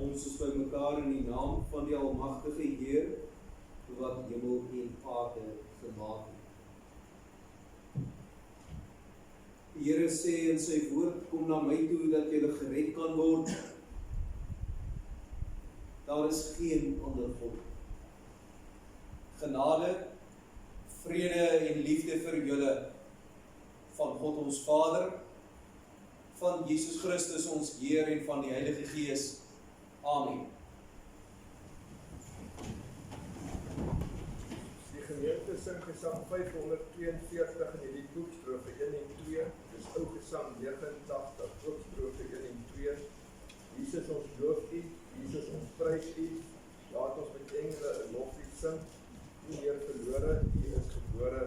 Ons is by mekaar in die naam van die almagtige Heer, wat hemel en aarde gemaak het. Die Here sê in sy woord, kom na my toe dat jy gered kan word. Daar is geen ander God. Genade, vrede en liefde vir julle van God ons Vader, van Jesus Christus ons Heer en van die Heilige Gees. Amen. Die gemeente sing gesang 542 in die boek, strofe 1 en 2, dis ou gesang 89, ook strofe 1 en 2. Jesus ons loof U, Jesus ons prys U, laat ons met engele 'n loflied sing, U meer verlore, U is gebore,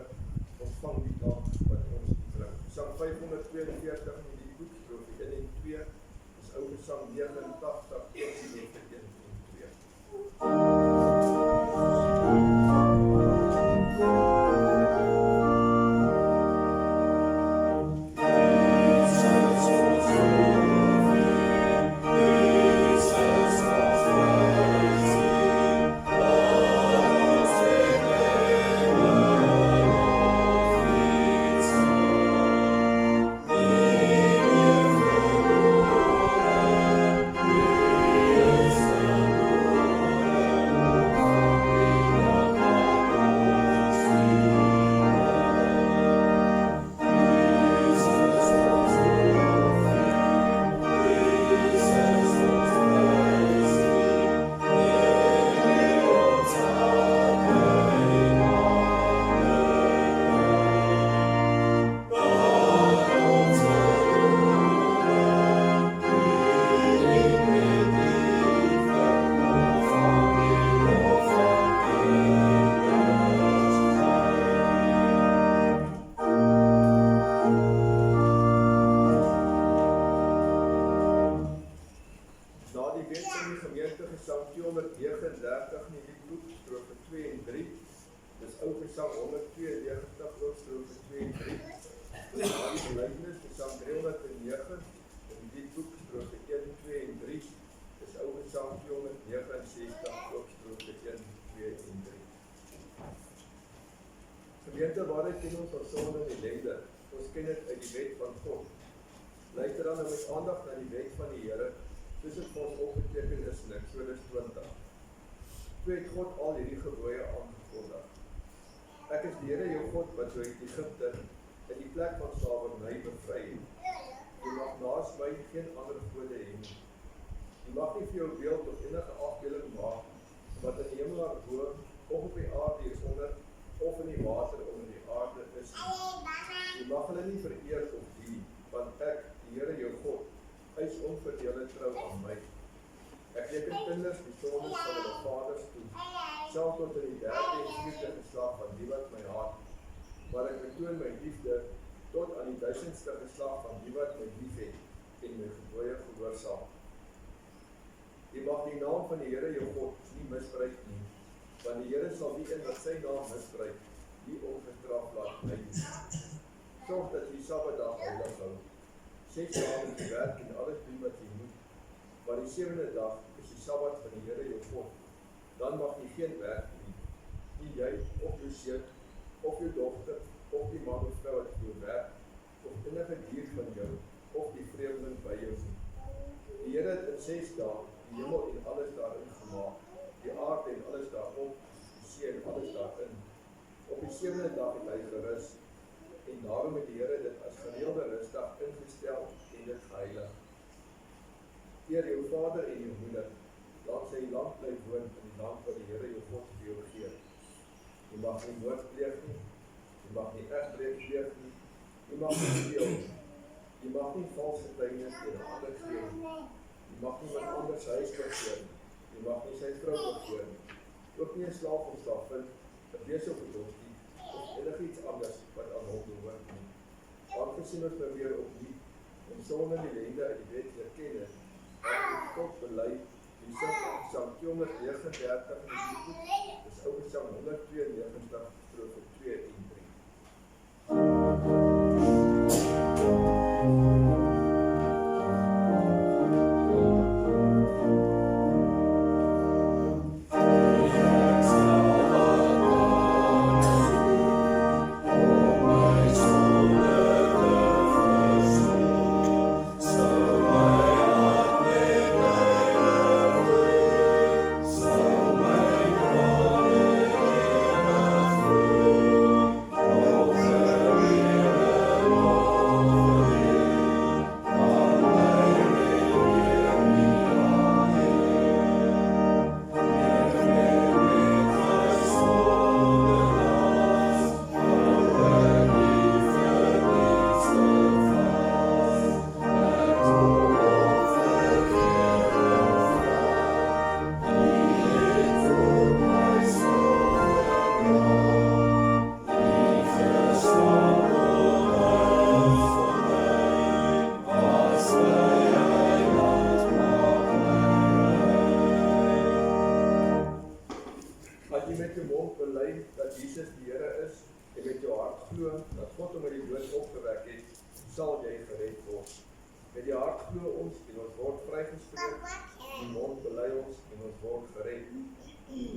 ontvang die dag wat ons bring. Gesang 542 in die boek, strofe 1 en 2, dis ou gesang 89, ook strofe 1 en 2. Gemeente, waaruit ken ons ons sonde en ellende? Ons ken dit uit die wet van God. Luister dan met aandag na die wet van die Here, soos dit vir ons opgeteken is in Eksodus 20. Toe het God al hierdie gebooie aangekondig. Ek is die Here jou God wat jou uit Egipte in die plek van slawerny bevry het. Jy mag naas my geen ander gode hê nie. Jy mag nie vir jou beeld of enige afbeelding maak wat in die hemel daarbo of op die aarde hieronder of in die water onder die aarde is nie. Jy mag hulle nie vereer of dien, want ek, die Here jou God, eis onverdeelde trou aan my. Ek reken kinders die sondes van hulle vaders toe, selfs tot in die 3de en 4de geslag van die wat my haat, maar ek betoon my liefde tot aan die 1000ste geslag van die wat my liefhet en my gebooie gehoorsaam. Jy mag die naam van die Here jou God nie misbruik nie, want die Here sal die een wat sy naam misbruik, nie ongestraf laat bly nie. Sorg dat jy Sabbatdag heilig hou. 6 dae moet jy werk en alles doen wat jy moet, maar die 7de dag is die Sabbat van die Here jou God. Dan mag jy geen werk doen, nie jy of jou seun, of jou dogter, of die man of vrou wat vir jou werk, of enige dier van jou, of die vreemdeling by jou nie. Die Here het in 6 dae die hemel en alles daarin gemaak, die aarde en alles daarop, die see en alles daarin. Op die 7de dag het hy gerus, en daarom het die Here dit as gereelde rusdag ingestel en dit geheilig. Eer jou vader en jou moeder, laat sy land bly woon in die land wat die Here jou God vir jou gee. Jy mag nie moord pleeg nie, jy mag nie egbreek pleeg nie, jy mag nie steel nie, jy mag nie vals getuienis teen 'n ander gee nie, jy mag nie iemand anders sy huis begeer nie, jy mag nie sy vrou begeer nie, ook nie 'n slaaf ontslaaf vind, 'n bees of 'n donkie, of enigiets anders wat aan hom behoort nie. Aangesien ons nou weer opnuut en sonde en ellende uit die wet erken het, en God bely, die sin van Psalm 239 in die boek, dis ou Psalm 192, strofe 2 en 3. dat Jesus die Here is en met jou hart glo dat God hom uit die dood opgewek het, sal jy gered word. Met die hart glo ons en ons word vrygespreek, die mond bely ons en ons word gered.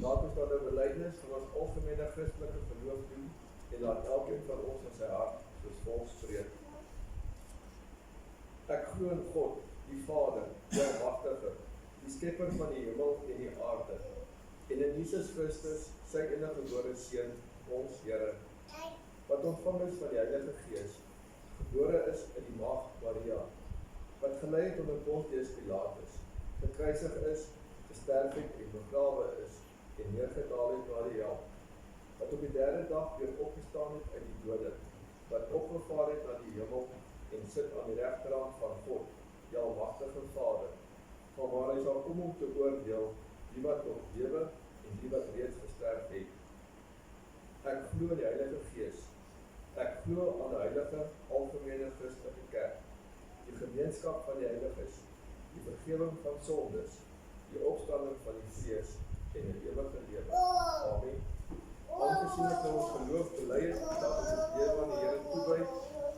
Laat ons dan 'n belydenis van ons algemene Christelike geloof doen en laat elkeen van ons in sy hart soos volg spreek. Ek glo in God, die Vader, die Almagtige, die skepper van die hemel en die aarde, en in Jesus Christus, sy enige gebore Seun, ons Here, wat ontvang is van die Heilige Gees, gebore is in die maagd Maria, wat gelei het onder Pontius Pilatus, gekruisig is, gesterf het en begrawe is, en neergedaal het na die hel, wat op die derde dag weer opgestaan het uit die dode, wat opgevaar het na die hemel en sit aan die regterhand van God, die Almagtige Vader, vanwaar hy sal kom om te oordeel die wat nog lewe en die wat reeds gesterf het. Ek glo in die Heilige Gees. Ek glo aan die heilige algemene Christelike kerk, die gemeenskap van die heiliges, die vergifnis van sondes, die opstanding van die vlees en 'n ewige lewe. Amen. Aangesien ek nou ons geloof bely het, dat ons het lewe aan die Here toewy,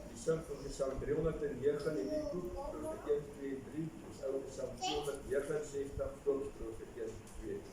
die sin van Psalm 309 in die boek, Profeet 1, 2 en 3, ons ou Psalm 269 tot Profeet 1, 2 en 3.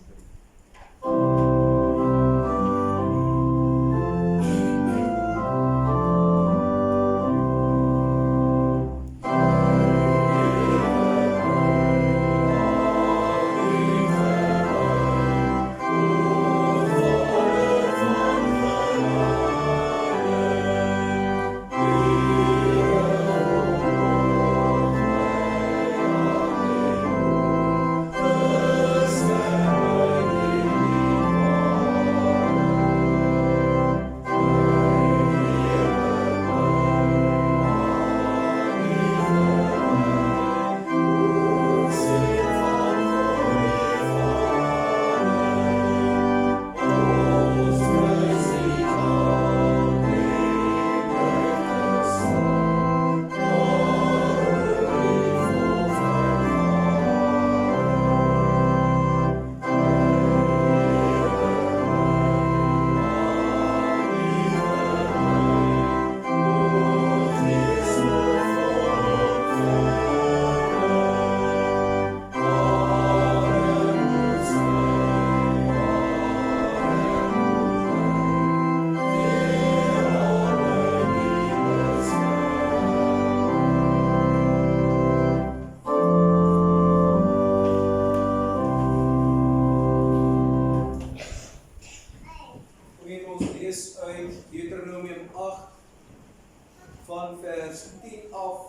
Van vers 10 af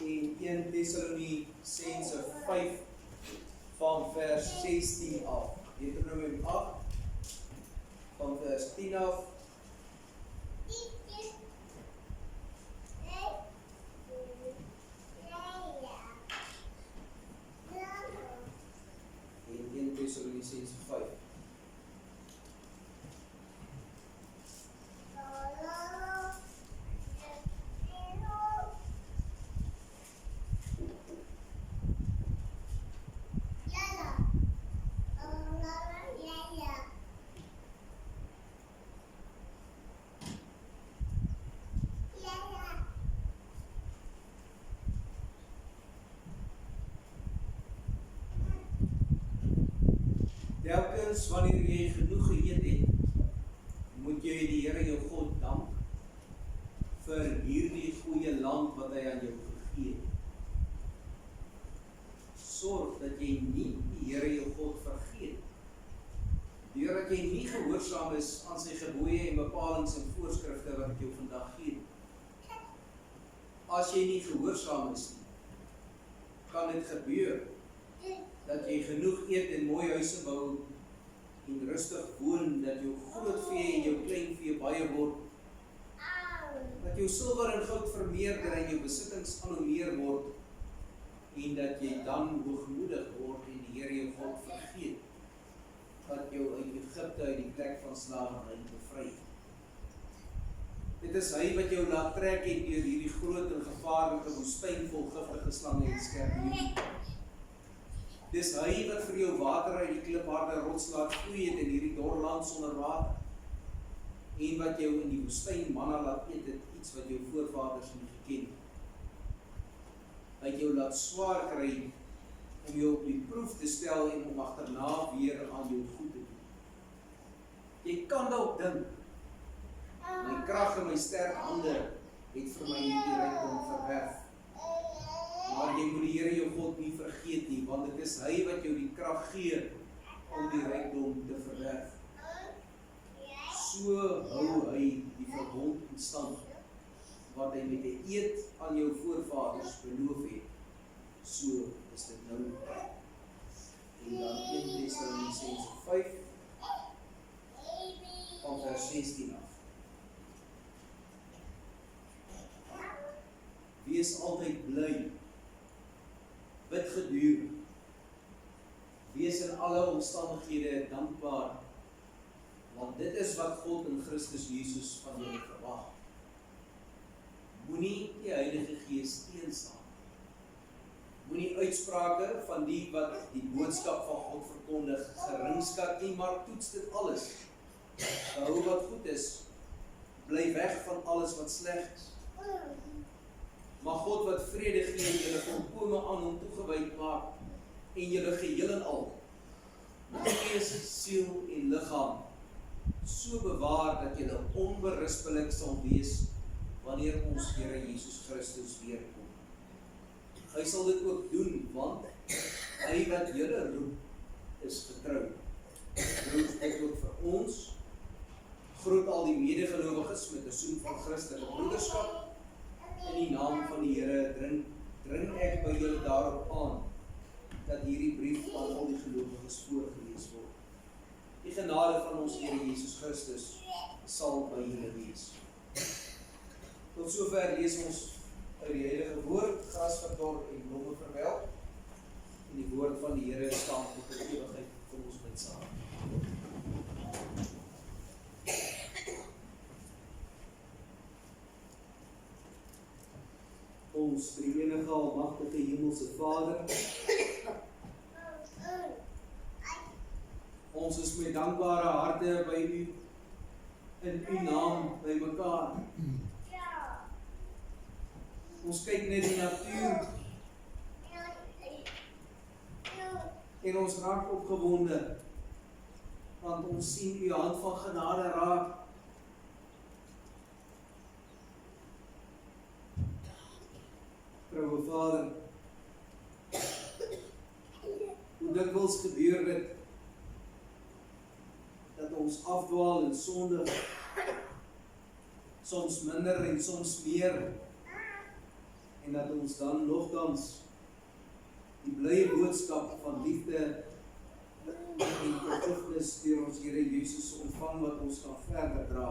en 1 Tessalonisense 5 van vers 16 af. Deuteronomium 8 van vers 10 af en 1 Tessalonisense 5. Telkens wanneer jy genoeg geëet het, moet jy die Here jou God dank vir hierdie goeie land wat hy aan jou gegee het. Sorg dat jy nie die Here jou God vergeet, deurdat jy nie gehoorsaam is aan sy gebooie en bepalings en voorskrifte wat ek jou vandag gee. As jy nie gehoorsaam is nie, kan dit gebeur dat jy genoeg eet en mooi huise bou en rustig woon, dat jou grootvee en jou kleinvee baie word, dat jou silwer en goud vermeerder en jou besittings al hoe meer word, en dat jy dan hoogmoedig word en die Here jou God vergeet, wat jou uit Egipte uit die plek van slawerny bevry het. Dit is hy wat jou laat trek het deur hierdie groot en gevaarlike woestyn vol giftige slange en skorpioene. Dis hy wat vir jou water uit die klipharde rots laat vloei het in hierdie dorre land sonder water. en wat jou in die woestyn manna laat eet het, iets wat jou voorvaders nie geken het. Hy het jou laat swaar kry om jou op die proef te stel en om agterna weer aan jou goed te doen. Jy kan dalk dink, my krag en my sterk hande het vir my hierdie rykdom verwerf. Maar jy moet die Here jou God nie vergeet nie, want dit is hy wat jou die krag gee om die rykdom te verwerf. So hou hy die verbond in stand wat hy met die eed aan jou voorvaders beloof het. So is dit nou. En dan 1 Tessalonisense 5 van vers 16 af. Wees altyd bly. Bid gedurig. Wees in alle omstandighede dankbaar, want dit is wat God in Christus Jesus van julle verwag. Moenie die Heilige Gees teenstaan. Moenie uitsprake van die wat die boodskap van God verkondig geringskat nie, maar toets dit alles. Hou wat goed is, bly weg van alles wat sleg is. Maar God wat vrede gee, julle volkome aan hom toegewyd maak en julle geheel en al, met gees, siel en liggaam, so bewaar dat julle onberispelik sal wees wanneer ons Here Jesus Christus weer kom. Hy sal dit ook doen, want hy wat julle roep is getrou. Roep dit ook vir ons. Groet al die medegelowiges met 'n soen van Christelike broederskap. In die naam van die Here dring ek by julle daarop aan dat hierdie brief aan al die gelowiges voorgelees word. Die genade van ons Here Jesus Christus sal by julle wees. Tot sover lees ons uit die Heilige Woord, gras verdor en blomme verwelk. En die woord van die Here staan tot die ewigheid. Kom ons bid saam. Ons drie-enige almagtige hemelse Vader, ons is met dankbare harte by U, in U naam by mekaar. Ons kyk net die natuur en ons raak opgewonde, want ons sien U hand van genade raak. Trouwe Vader, hoe dikwels gebeur dit dat ons afdwaal en sondig, soms minder en soms meer, en dat ons dan nogtans die blye boodskap van liefde en vergifnis deur ons Here Jesus ontvang wat ons kan verder dra.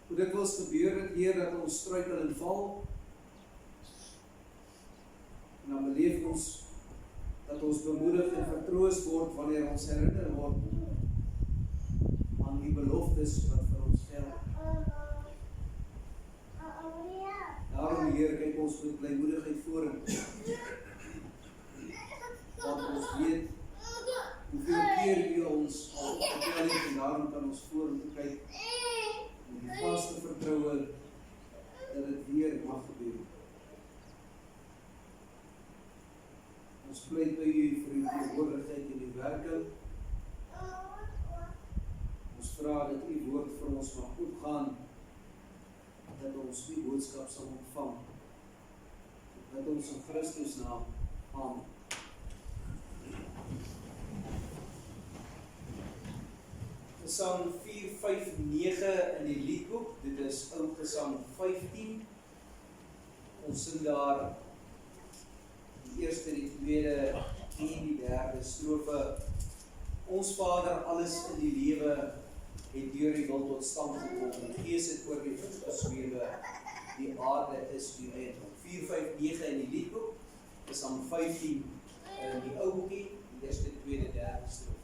Hoe dikwels gebeur dit, Heer, dat ons struikel en val, en dan beleef ons dat ons bemoedig en vertroos word wanneer ons herinner word aan die beloftes wat vir ons geld. Daarom, Heer, kyk ons met blymoedigheid vorentoe, want ons weet hoeveel keer U ons al vertel het, en daarom kan ons vorentoe kyk met die vaste vertroue dat dit weer mag gebeur. Ons pleit by U vir U teenwoordigheid en U werking. Ons vra dat U woord vir ons mag opgaan, dat ons die boodskap sal ontvang, dat ons in Christus naam, amen. Psalm 459 in die liedboek, dit is Ou Gesang 15, ons sing daar die eerste, die tweede en die derde strofe. Ons Vader, alles in die lewe het deur U wil tot stand gekom, en Gees het oor die geswewe, die aarde is U eiendom. 459 in die liedboek, Psalm 15 in die ou boekie, die eerste, tweede, derde strofes.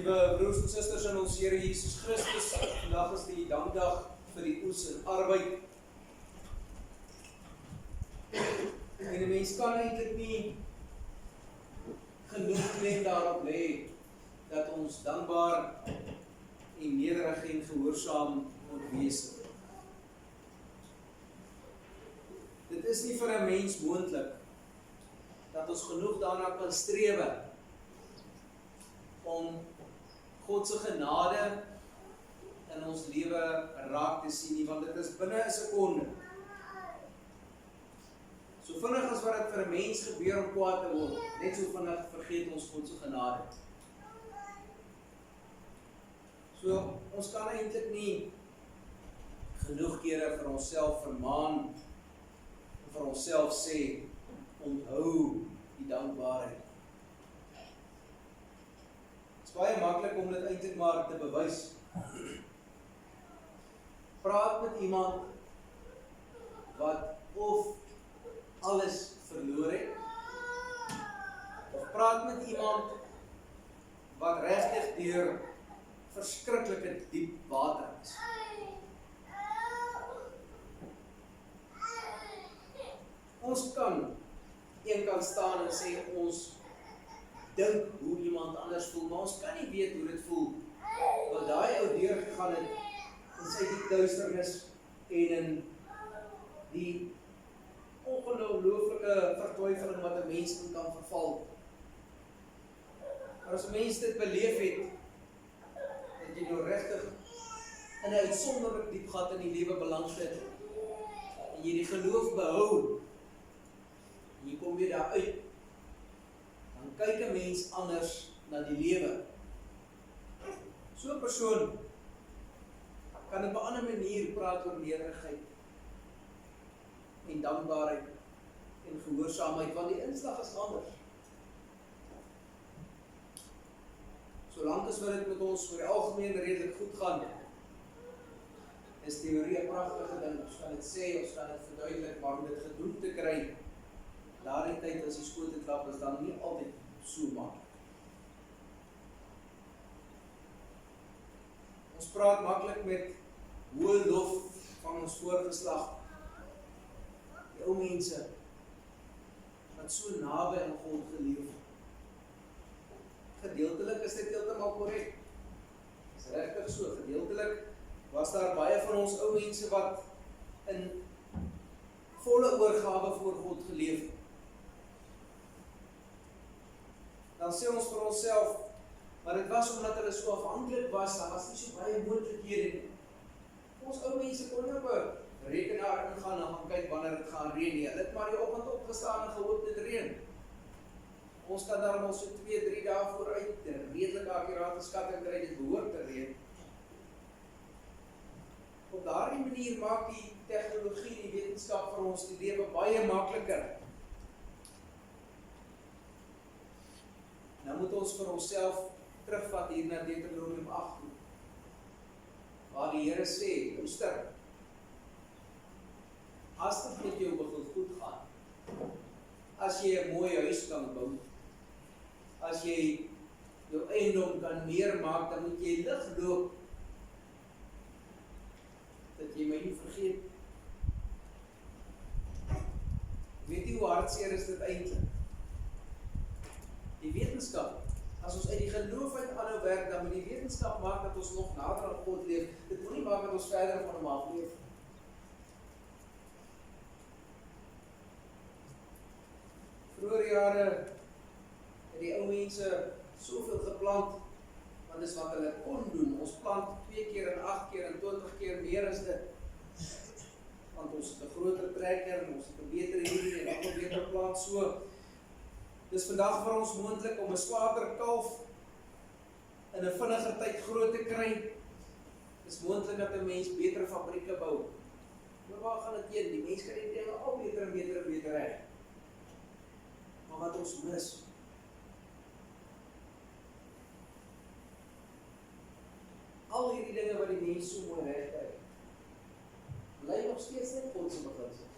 Liewe broers en susters in ons Here Jesus Christus, vandag is die dankdag vir die oes en arbeid. En 'n mens kan eintlik nie genoeg klem daarop lê dat ons dankbaar en nederig en gehoorsaam moet wees. Dit is nie vir 'n mens moontlik dat ons genoeg daarna kan strewe om God se genade in ons lewe raak te sien nie, want dit is binne 'n sekonde. So vinnig as wat dit vir 'n mens gebeur om kwaad te word, net so vinnig vergeet ons God se genade. So ons kan eintlik nie genoeg kere vir onsself vermaan en vir onsself sê, onthou die dankbaarheid. Dit is baie maklik om dit eintlik maar te bewys. Praat met iemand wat of alles verloor het, of praat met iemand wat regtig deur verskriklike diep water is. Ons kan een kant staan en sê ons dink hoe iemand anders voel, maar ons kan nie weet hoe dit voel, want daai ou deurgegaan het in sy diep duisternis en in die ongelooflike vertwyfeling wat 'n mens in kan verval. Maar as 'n mens dit beleef het, dat jy nou regtig in 'n uitsonderlik diep gat in die lewe beland het, en jy die geloof behou, en jy kom weer daar uit, dan kyk 'n mens anders na die lewe. So 'n persoon kan op 'n ander manier praat oor nederigheid en dankbaarheid en gehoorsaamheid, want die inslag is anders. Solank as wat dit met ons oor die algemeen redelik goed gaan, is teorie 'n pragtige ding. Ons kan dit sê, ons kan dit verduidelik, maar om dit gedoen te kry, daardie tyd as die skote klap, is dan nie altyd so maklik. Ons praat maklik met hoë lof van ons voorgeslag, die ou mense wat so naby aan God geleef het. Gedeeltelik is dit heeltemal korrek. Dis regtig so, gedeeltelik was daar baie van ons ou mense wat in volle oorgawe voor God geleef het. Dan sê ons vir onsself, maar dit was omdat hulle so afhanklik was, daar was nie so baie moontlikhede nie. Ons ou mense kon nie op 'n rekenaar ingaan en gaan kyk wanneer dit gaan reën nie. Hulle het maar die oggend opgestaan en gehoop dit reën. Ons kan daarom al so 2-3 dae vooruit 'n redelike akkurate skatting kry dit behoort te reën. Op daardie manier maak die tegnologie en die wetenskap vir ons die lewe baie makliker. Nou moet ons vir onsself terugvat hier na Deuteronomium 8 toe, waar die Here sê, luister, as dit met jou begin goed gaan, as jy 'n mooi huis kan bou, as jy jou eiendom kan meer maak, dan moet jy lig loop, dat jy my nie vergeet. Weet jy hoe hartseer is dit eintlik? Die wetenskap, as ons uit die geloof uit aanhou werk, dan moet die wetenskap maak dat ons nog nader aan God leef. Dit moet nie maak dat ons verder van hom afleef. Vroeger jare het die ou mense soveel geplant, want dis wat hulle kon doen. Ons plant 2 keer en 8 keer en 20 keer meer as dit. Want ons het 'n groter trekker en ons het 'n beter hierdie en nog 'n beter plant so. Dis vandag vir ons moontlik om 'n swaarder kalf in 'n vinniger tyd groot te kry. Dis moontlik dat 'n mens beter fabrieke bou. Maar waar gaan dit heen? Die mens kan die dinge al beter en beter en beter reg. Maar wat ons mis, al hierdie dinge wat die mens so mooi regkry, bly nog steeds net God se beginsels.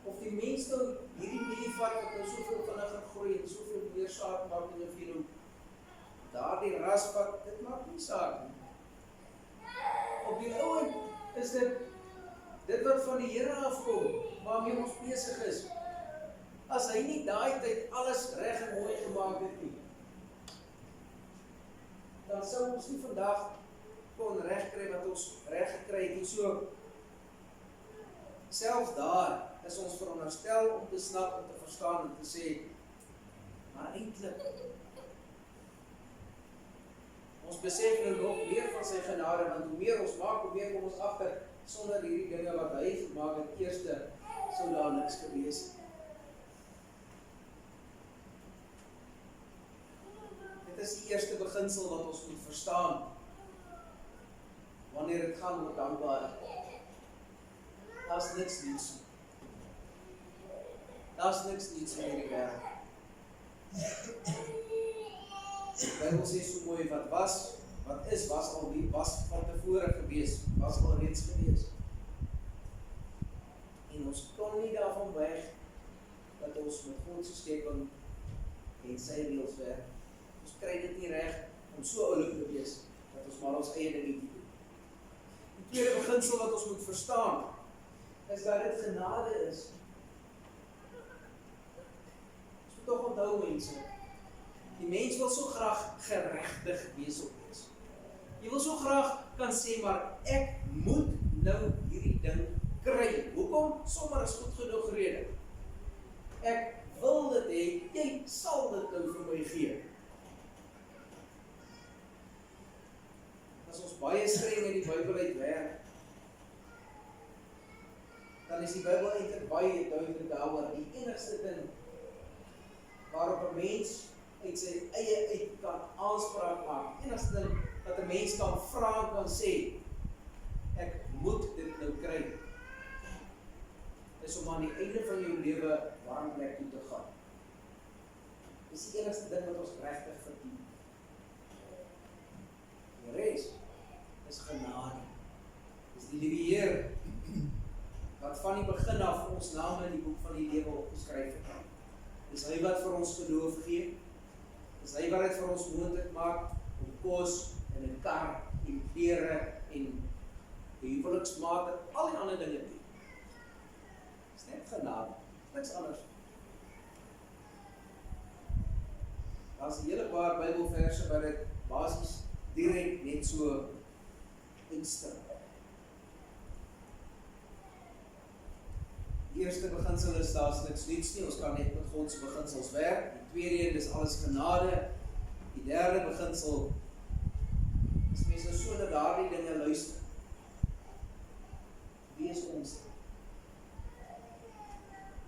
Of die mens dan hierdie medief wat nou soveel vinniger groei en soveel meer saad maak in jou daardie ras wat, dit maak nie saak nie. Op die ouend is dit wat van die Here afkom, waarmee ons besig is. As hy nie daai tyd alles reg en mooi gemaak het nie, dan sou ons nie vandag kon regkry wat ons reg gekry het nie. So, selfs daar is ons veronderstel om te snap en te verstaan en te sê, maar eintlik, ons besef nou nog meer van sy genade, want hoe meer ons maak, hoe meer kom ons agter, sonder hierdie dinge wat hy gemaak het, eerste sou daar niks gewees het. Dit is die eerste beginsel wat ons moet verstaan, wanneer dit gaan oor dankbaarheid. Daar's niks niets. Daar's niks niets in hierdie wêreld. Die Bybel sê so mooi, wat was, wat is, was van tevore gewees, was al reeds gewees. En ons kon nie daarvan weg, dat ons met God se skepping en sy reëls werk. Ons kry dit nie reg om so oulik te wees, dat ons maar ons eie dinge doen. Die tweede beginsel wat ons moet verstaan, is dat dit genade is. Ons moet toch onthou, mense, die mens wil so graag geregtig wees op wees. Jy wil so graag kan sê, maar ek moet nou hierdie ding kry. Hoekom? Sommer is goed genoeg rede. Ek wil dit hê, jy sal dit nou vir my gee. As ons baie streng in die Bybel uitwerk, dan is die Bybel eintlik baie duidelik daaroor. Die enigste ding waarop 'n mens uit sy eie uit kan aanspraak maak, die enigste ding wat 'n mens kan vra en kan sê, ek moet dit nou kry, is om aan die einde van jou lewe warm plek toe te gaan. Dis die enigste ding wat ons regtig verdien. Die res is genade. Dis die liewe Heer wat van die begin af ons name in die boek van die lewe opgeskryf het. Dis hy wat vir ons geloof gee. Dis hy wat dit vir ons moontlik maak om kos en 'n kar en klere en huweliksmaat en al die ander dinge te doen. Dis net genade, niks anders. Daar's 'n hele paar Bybelverse wat dit basies direk net so instel. Die eerste beginsel is, daar's niks niets nie, ons kan net met God se beginsels werk. Die tweede een is alles genade. Die derde beginsel is mense nou so na daardie dinge luister. Wie is ons?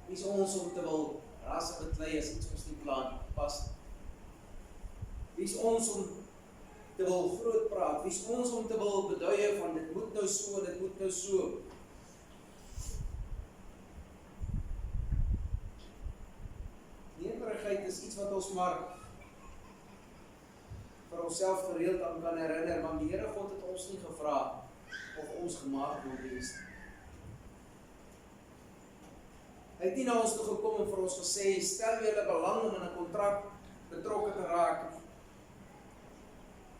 Wie is ons om te wil rasse beklei as iets ons nie plan pas? Wie is ons om te wil groot praat? Wie is ons om te wil beduie van dit moet nou so, dit moet nou so? Nederigheid is iets wat ons maar vir onsself gereeld aan kan herinner, want die Here God het ons nie gevra of ons gemaak wil wees. Hy het nie na ons toe gekom en vir ons gesê, stel julle belang om in 'n kontrak betrokke te raak.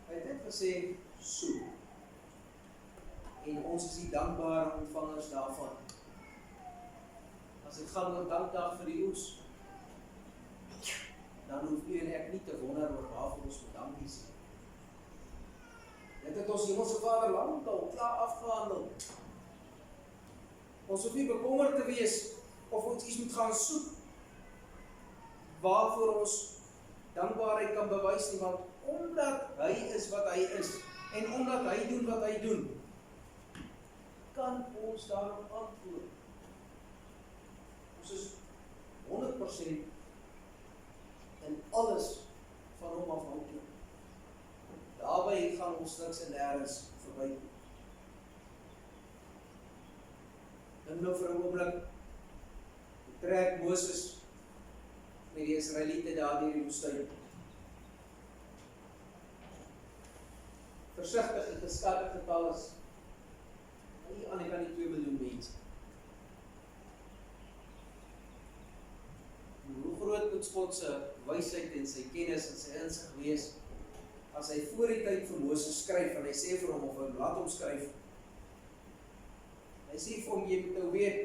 Hy het net gesê, so. En ons is die dankbare ontvangers daarvan. As dit gaan oor dankdag vir die oes, dan hoef u en ek nie te wonder oor waarvoor ons bedankie sê. Dit het ons Hemelse Vader lank al klaar afgehandel. Ons hoef nie bekommerd te wees of ons iets moet gaan soek waarvoor ons dankbaarheid kan bewys nie, want omdat hy is wat hy is en omdat hy doen wat hy doen, kan ons daarop antwoord. Ons is 100% en alles van hom afhanklik. Daarby gaan ons niks en nêrens verby. Dink nou vir 'n oomblik, trek Moses met die Israeliete daar deur die woestyn. Versigtig en geskatte getal is nie aan die kant die 2 miljoen mense. Hoe groot moet God se wysheid en sy kennis en sy insig wees as hy voor die tyd vir Moses skryf, en hy sê vir hom, of hy laat hom skryf, hy sê vir hom, jy moet nou weet,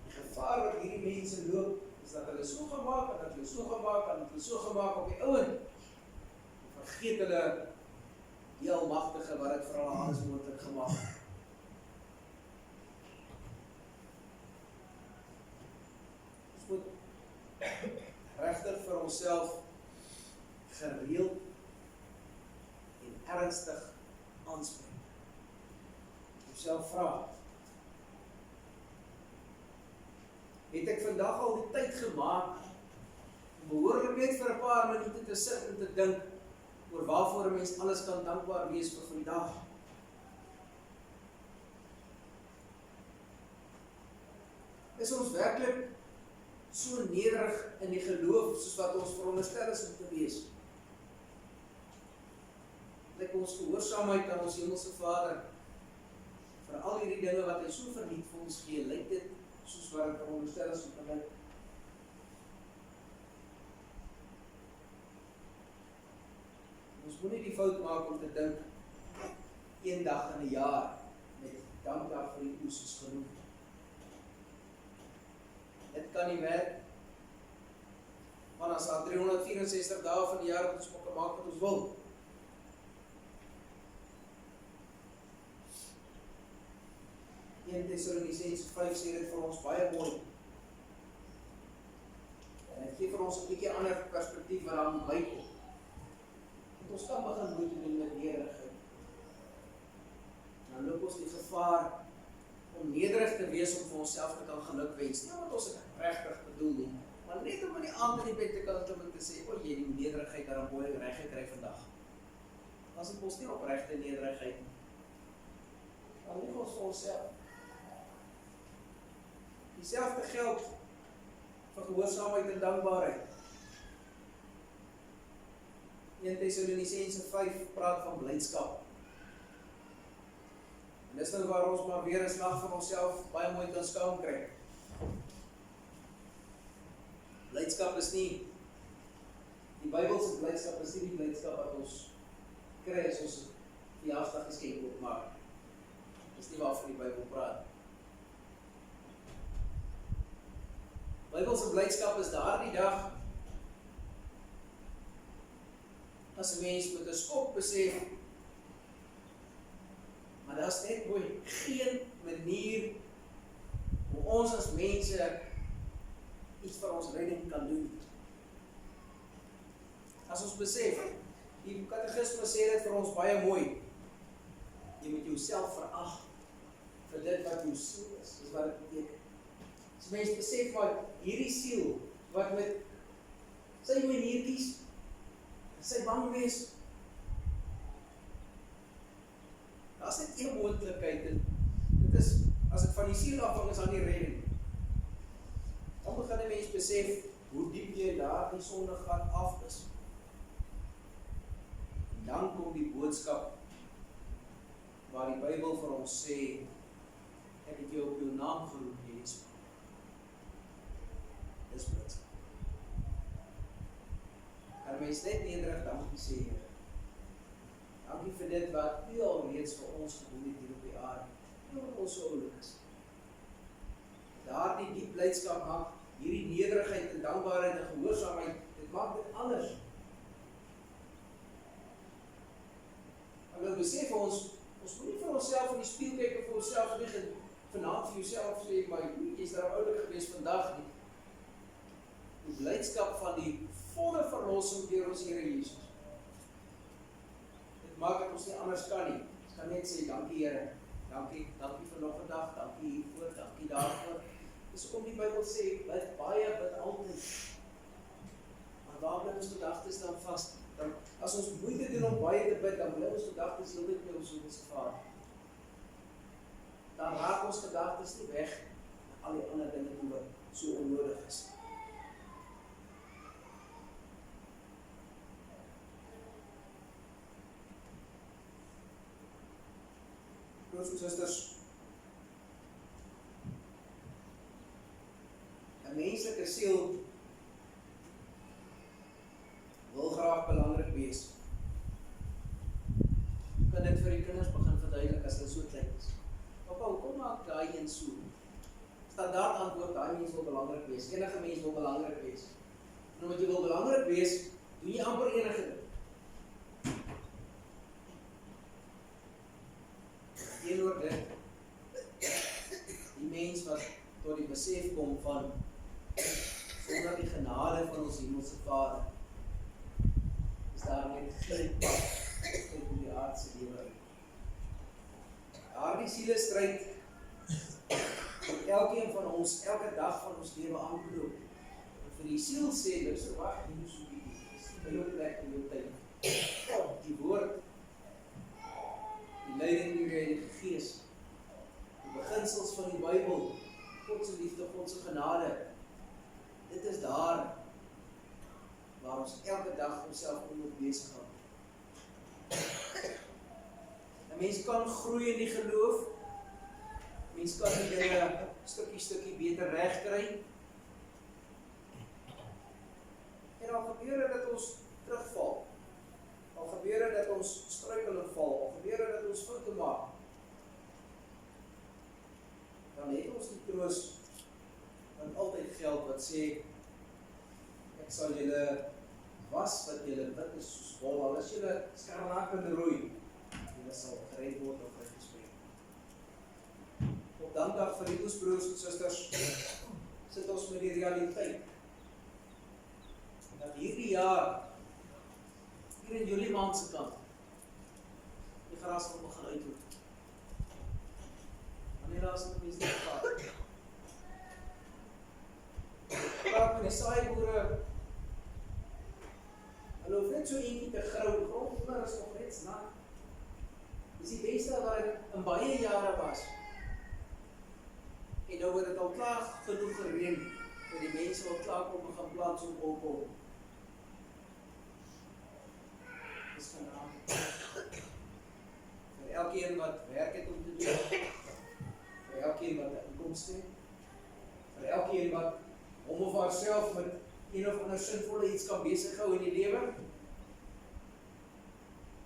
die gevaar wat hierdie mense loop, is dat hulle so gemaak, en dat hulle so gemaak, en dat hulle so gemaak op die ouend, vergeet hulle die Almagtige wat het vir hulle alles moontlik gemaak het. Ons moet regtig vir onsself gereeld en ernstig aanspreek. Jouself vra, het ek vandag al die tyd gemaak om behoorlik net vir 'n paar minute te sit en te dink oor waarvoor 'n mens alles kan dankbaar wees vir vandag? Is ons werklik so nederig in die geloof soos wat ons veronderstel is om te wees? Lyk ons gehoorsaamheid aan ons hemelse Vader vir al hierdie dinge wat hy so verniet vir ons gee, lyk dit soos wat ek veronderstel is om te lyk? Ons moet nie die fout maak om te dink, een dag in 'n jaar met dankdag vir die oes is genoeg. Dit kan nie werk, want as daar 364 dae van die jaar wat ons kan maak wat ons wil. 1 Tessalonisense 5 sê dit vir ons baie mooi. En dit gee vir ons 'n bietjie ander perspektief wat dan bykom. Ons kan begin moeite doen met nederigheid. Dan loop ons die gevaar om nederig te wees om vir onsself te kan geluk wens. Nie omdat ons dit regtig bedoel nie, maar net om in die aand in die bed te kan klim en te sê, o, jy die nederigheid daar mooi reg gekry vandag. As dit ons nie opregte nederigheid nie, dan lieg ons vir onsself. Dieselfde geld vir gehoorsaamheid en dankbaarheid. 1 Tessalonisense 5 praat van blydskap. En dis nou waar ons maar weer 'n slag van onsself baie mooi kan skaam kry. Blydskap is nie, die Bybelse blydskap is nie die blydskap wat ons kry as ons verjaarsdag geskenk oopmaak. Dis nie waarvan die Bybel praat. Bybelse blydskap is daardie dag as 'n mens met 'n skok besef, maar daar is net mooi geen manier hoe ons as mense iets vir ons redding kan doen. As ons besef, die katekisme sê dit vir ons baie mooi, jy moet jouself verag vir dit wat jou siel is, dis wat dit beteken. As mens besef maar, hierdie siel, wat met sy maniertjies, sy bang wees, daar is net een moontlikheid, en dit is, as dit van die siel afhang, is aan die redding. Dan begin die mens besef, hoe diep jy daar die sondegat af is. En dan kom die boodskap, waar die Bybel vir ons sê, ek het jou op jou naam geroep, Jezus. Dis boodskap. Kan mens net nederig dankie sê, Here. Dankie vir dit wat U al reeds vir ons gedoen het hier op die aarde. En wat ons so oulik is. Daardie diep blydskap maak, hierdie nederigheid en dankbaarheid en gehoorsaamheid, dit maak dit anders. En dan besef ons moet nie vir onsself in die spieël kyk of vir onsself lieg en vanaand vir jouself sê, maar jy's daar oulik gewees vandag nie. Die blydskap van die volle verlossing deur ons Here Jesus. Dit maak dat ons nie anders kan nie. Ons kan net sê, dankie Here, dankie vir nog 'n dag, dankie hiervoor, dankie daarvoor. Dis hoekom die Bybel sê, bid baie, bid altyd. Maar waar bly ons gedagtes dan vas? Dan, as ons moeite doen om baie te bid, dan bly ons gedagtes heeltyd by ons hemelse Vader. Dan raak ons gedagtes nie weg en al die ander dinge wat so onnodig is. Broers en susters, 'n menslike siel wil graag belangrik wees. wees. Jy kan dit vir die kinders begin verduidelik as hulle so klein is. Papa, hoekom maak daai een so? Standaard antwoord, daai mens wil belangrik wees. Enige mens wil belangrik wees. En omdat jy wil belangrik wees, doen jy amper enige ding. Teenoor dit, die mens wat tot die besef kom van sonder die genade van ons hemelse Vader, is daar net geen pad tot die aardse lewe. Daardie sielestryd wat elkeen van ons elke dag van ons lewe aanloop. En vir die siel sê, luister, wag, jy moet so bietjie, dis nie by jou plek in jou tyd. Die woord, die leiding deur die Heilige Gees, die beginsels van die Bybel, God se liefde, God se genade, dit is daar waar ons elke dag onsself om moet besig hou. 'n Mens kan groei in die geloof, mens kan die dinge stukkie beter regkry. En al gebeur dit dat ons terugval, al gebeur dit dat ons struikel en val, al gebeur dit dat ons foute maak, dan het ons die troos wat altyd geld wat sê, ek sal julle was wat julle wit is soos wol, al is julle skarlaken rooi, julle sal gered word of uitgespreek. Op dankdag vir die oesbroers en susters, sit ons met die realiteit, dat hierdie jaar, hier in Julie maand se kant, die gras gaan begin uitroep. Wanneer daar is mense nie gevaar. Praat met die saaiboere, hulle hoef net so eentjie te grou, grond is nog net nat. Dis die beste wat ek in baie jare was. En nou word dit al klaar genoeg gereën, vir die mense wat klaar kom en gaan plant so opkom. Dis vanavond. Vir elkeen wat werk het om te doen, vir elkeen wat 'n inkomste het, vir elkeen wat hom of haarself met een of ander sinvolle iets kan besig hou in die lewe.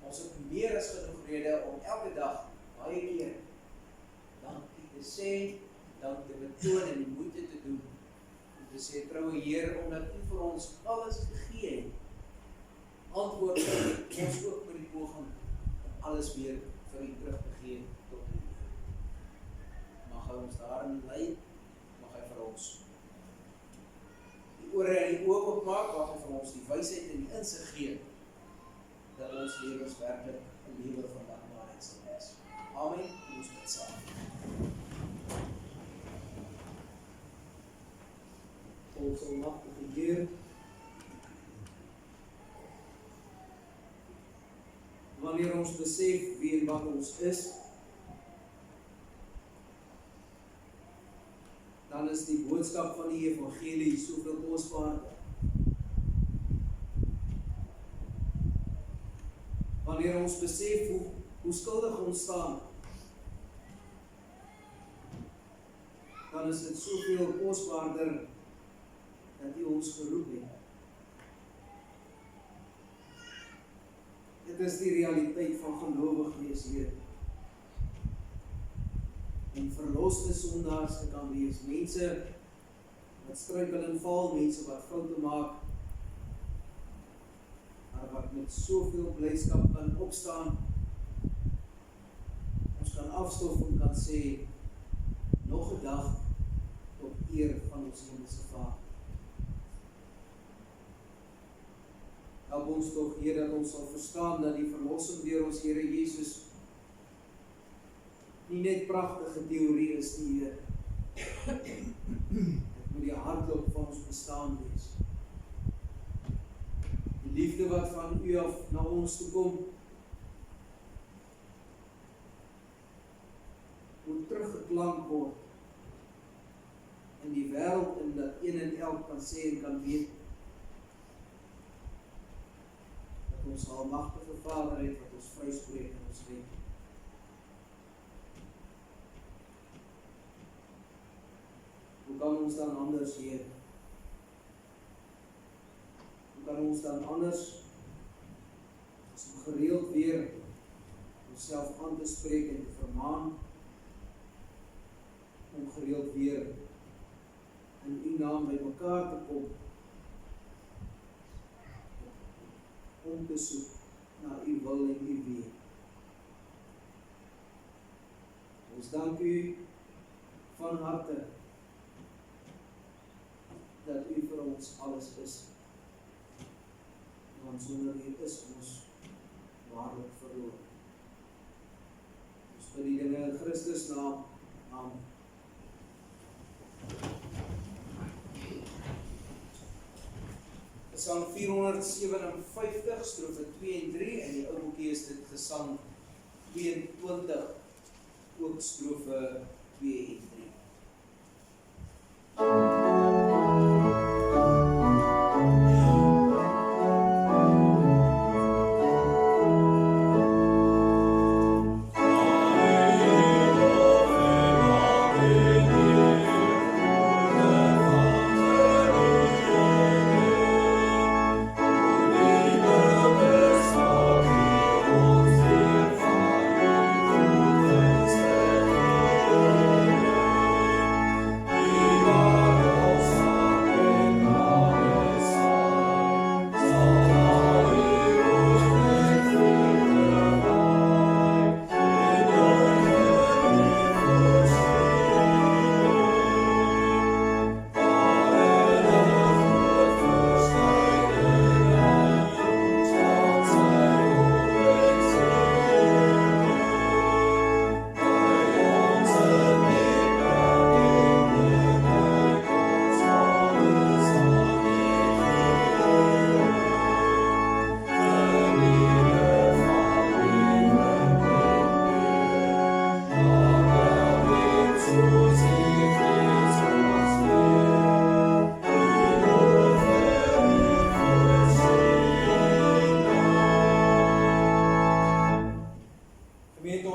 Ons het meer as genoeg rede om elke dag, baie keer, dankie te sê, dank te betoon en die moeite te doen, om te sê, troue Heer, omdat U vir ons alles gegee het, antwoord ons ook met die poging om alles weer vir U terug te gee tot U. Mag hy ons daarin lei, mag hy vir ons die ore en die oog opmaak, mag hy vir ons die wysheid en die insig gee, dat ons lewens werklik 'n lewe van dankbaarheid sal wees. Amen. Ons bid saam. Ons almagtige Heer, wanneer ons besef wie en wat ons is, dan is die boodskap van die evangelie soveel kosbaarder. Wanneer ons besef hoe skuldig ons staan, dan is dit soveel kosbaarder dat U ons geroep het. Dit is die realiteit van gelowig wees, Heer. En verloste sondaars te kan wees, mense wat struikel en val, mense wat foute maak, maar wat met soveel blydskap kan opstaan. Ons kan afstof en kan sê, nog 'n dag tot eer van ons hemelse Vader. Help ons tog, Heer, dat ons sal verstaan dat die verlossing deur ons Here Jesus nie net pragtige teorie is nie, Heer. Dit moet die hartklop van ons bestaan wees. Die liefde wat van U af na ons toe kom, moet teruggeklank word in die wêreld, en dat een en elk kan sê en kan weet dat ons almagtige Vader het wat ons vryspreek en ons red. Hoe kan ons dan anders, Heer? Hoe kan ons dan anders gereeld weer onsself aan te spreek en te vermaan, om gereeld weer in U naam by mekaar te kom, om te soek na U wil en U weë. Ons dank U van harte dat U vir ons alles is. Want sonder U is ons waarlik verloor. Ons bid die dinge in Christus naam. Amen. Gesang 457, strofe 2 en 3, en die ou boekie is dit Gesang 22, ook strofe 2 en 3.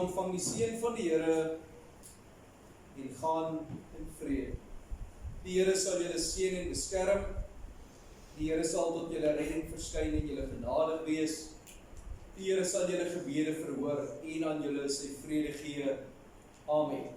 Ontvang die seën van die Here en gaan in vrede. Die Here sal julle seën en beskerm. Die Here sal tot julle redding verskyn en julle genadig wees. Die Here sal julle gebede verhoor en aan julle sy vrede gee. Amen.